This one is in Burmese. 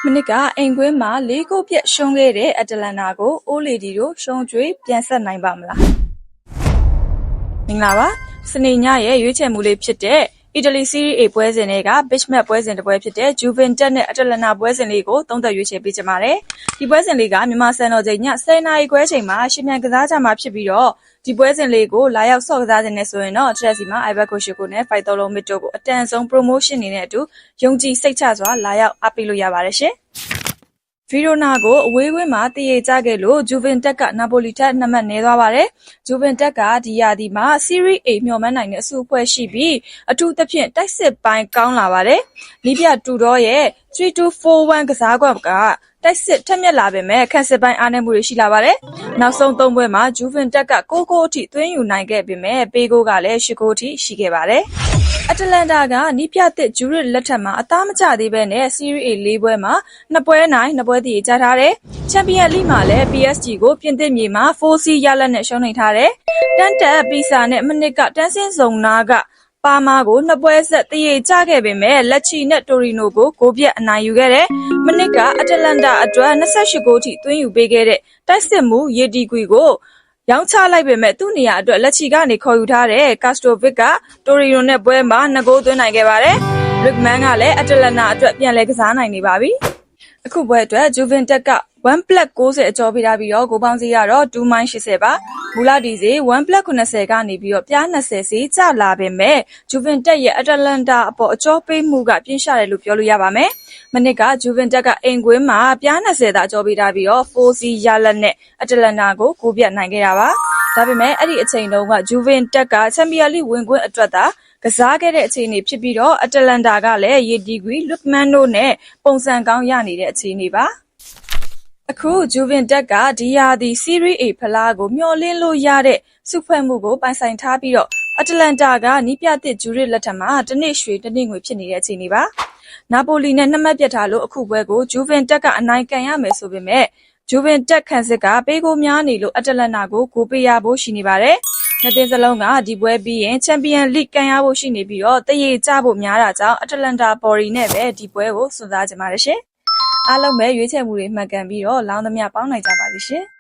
မနစ်ကအင်ကွင်းမှာ၄ ဂိုးပြတ်ရှုံးခဲ့တဲ့အတလန်တာကိုအိုးလေဒီတို့ရှုံးကြွေးပြန်ဆက်နိုင်ပါမလား။မင်္ဂလာပါ။စနေညရဲ့ရွေးချယ်မှုလေးဖြစ်တဲ့အီတလီစီးရီး A ပွဲစဉ်တွေက Beach Match ပွဲစဉ်တစ်ပွဲဖြစ်တဲ့ Juventus နဲ့အတလန်တာပွဲစဉ်လေးကိုသုံးသပ်ရွေးချယ်ပေးကြပါတယ်။ဒီပွဲစဉ်လေးကမြန်မာစံတော်ချိန်ည10 နာရီခွဲချိန်မှာရှင်မြန်ကစားကြမှာဖြစ်ပြီးတော့ဒီပွဲစဉ်လေးကိုလာရောက်ဆော့ကစားခြင်းနဲ့ဆိုရင်တော့ Chelsea မှာ Ivan Koshiko နဲ့ Fight Tolo Mito ကိုအတန်ဆုံး promotion နေတဲ့အတူယုံကြည်စိတ်ချစွာလာရောက်အားပေးလို့ရပါတယ်ရှင်။ဗီရိုနာကိုအဝေးကွင်းမှာတည်ရကြခဲ့လို့ဂျူဗင်တက်ကနာပိုလီထက်2 မှတ်နည်းသွားပါတယ်။ဂျူဗင်တက်ကဒီရာသီမှာစီးရီး A မျှော်မှန်းနိုင်တဲ့အစုအဖွဲ့ရှိပြီးအထူးသဖြင့်တိုက်စစ်ပိုင်းကောင်းလာပါတယ်။နီးပြတူတော့ရဲ့3241ကစားကွက်ကတိုက်စစ်ထက်မြက်လာပေမဲ့ခန့်စစ်ပိုင်းအားနည်းမှုတွေရှိလာပါတယ်။နောက်ဆုံး3ပွဲမှာဂျူဗင်တက်က6 ဂိုးအထိသွင်းယူနိုင်ခဲ့ပေမဲ့ပေးဂိုးကလည်း8 ဂိုးအထိရှိခဲ့ပါတယ်။အတလန်တာကနီးပြသစ်ဂျူရစ်လက်ထက်မှာအသားမကျသေးဘဲနဲ့စီးရီး A 4 ပွဲမှာ2 ပွဲနိုင်2 ပွဲတည်ကြထားတယ်။ချန်ပီယံလိမှာလည်း PSG ကိုပြင်သစ်မြေမှာ 4C ရလက်နဲ့ရှုံးနိမ့်ထားတယ်။တန်တက်ပီဆာနဲ့မနစ်ကတန်းစင်းစုံနာကပါမာကို2 ပွဲဆက်တည်ကြခဲ့ပေမဲ့လက်ချီနဲ့တိုရီနိုကိုဂိုးပြတ်အနိုင်ယူခဲ့တယ်။မနစ်ကအတလန်တာအတွက်28 ဂိုးထိသွင်းယူပေးခဲ့တဲ့တိုက်စစ်မှုယေတီကွီကိုရောင်းချလိုက်ပေမဲ့သူ့နေရာအတွက်လက်ချီကနေခေါ်ယူထားတဲ့ကာစတိုဗစ်ကတိုရီနိုနဲ့ပွဲမှာ2 ဂိုးသွင်းနိုင်ခဲ့ပါတယ်။ရစ်မန်ကလည်းအတလန်တာအတွက်ပြန်လည်ကစားနိုင်နေပါပြီ။အခုပွဲအတွက်ဂျူဗင်တက်က1+90အကျော်ပေးထားပြီးတော့ဂိုးပေါင်းစီကတော့2-80ပါ။မူလဒီစီ1+80ကနေပြီးတော့ပြား20စီကျလာပေမဲ့ဂျူဗင်တက်ရဲ့အတလန်တာအပေါ်အကျော်ပေးမှုကပြင်းရှာတယ်လို့ပြောလို့ရပါမယ်။မနစ်ကဂျူဗင်တက်ကအိမ်ကွင်းမှာပြား20သာအကျော်ပေးထားပြီးတော့ 4C ရလက်နဲ့အတလန်တာကိုဂိုးပြတ်နိုင်ခဲ့တာပါ။ဒါပေမဲ့အဲ့ဒီအချိန်တုန်းကဂျူဗင်တက်ကချန်ပီယံလိဝင်ခွင့်အတွက်သာကစားခဲ့တဲ့အခြေအနေဖြစ်ပြီးတော့အတလန်တာကလည်းယေတီကွီလွတ်မန်တို့နဲ့ပုံစံကောင်းရနေတဲ့အခြေအနေပါ။အခုဂျူဗင်တက်ကဒီရာသီစီးရီး A ဖလားကိုမျှော်လင့်လို့ရတဲ့စုဖွဲ့မှုကိုပိုင်ဆိုင်ထားပြီးတော့အတလန်တာကနီးပြသစ်ဂျူရစ်လက်ထက်မှာတစ်နှစ်ရွှေတစ်နှစ်ငွေဖြစ်နေတဲ့အခြေအနေပါ။နာပိုလီနဲ့2 မှတ်ပြတ်ထားလို့အခုပွဲကိုဂျူဗင်တက်ကအနိုင်ကန်ရမယ်ဆိုပေမဲ့ဂျူဗင်တက်ခန့်စစ်ကပေးဂိုးများနေလို့အတလန်တာကိုဂိုးပေးရဖို့ရှိနေပါတယ်။နှစ်သင်းစလုံးကဒီပွဲပြီးရင်ချန်ပီယံလိကန်ရဖို့ရှိနေပြီးတော့တရေကျဖို့များတာကြောင့်အတလန်တာပေါ်ရီနဲ့ပဲဒီပွဲကိုစွန့်စားကြပါတယ်ရှင်။အားလုံးပဲရွေးချယ်မှုတွေမှတ်ကန်ပြီးတော့လောင်းသမျှပေါင်းနိုင်ကြပါလိမ့်ရှင်။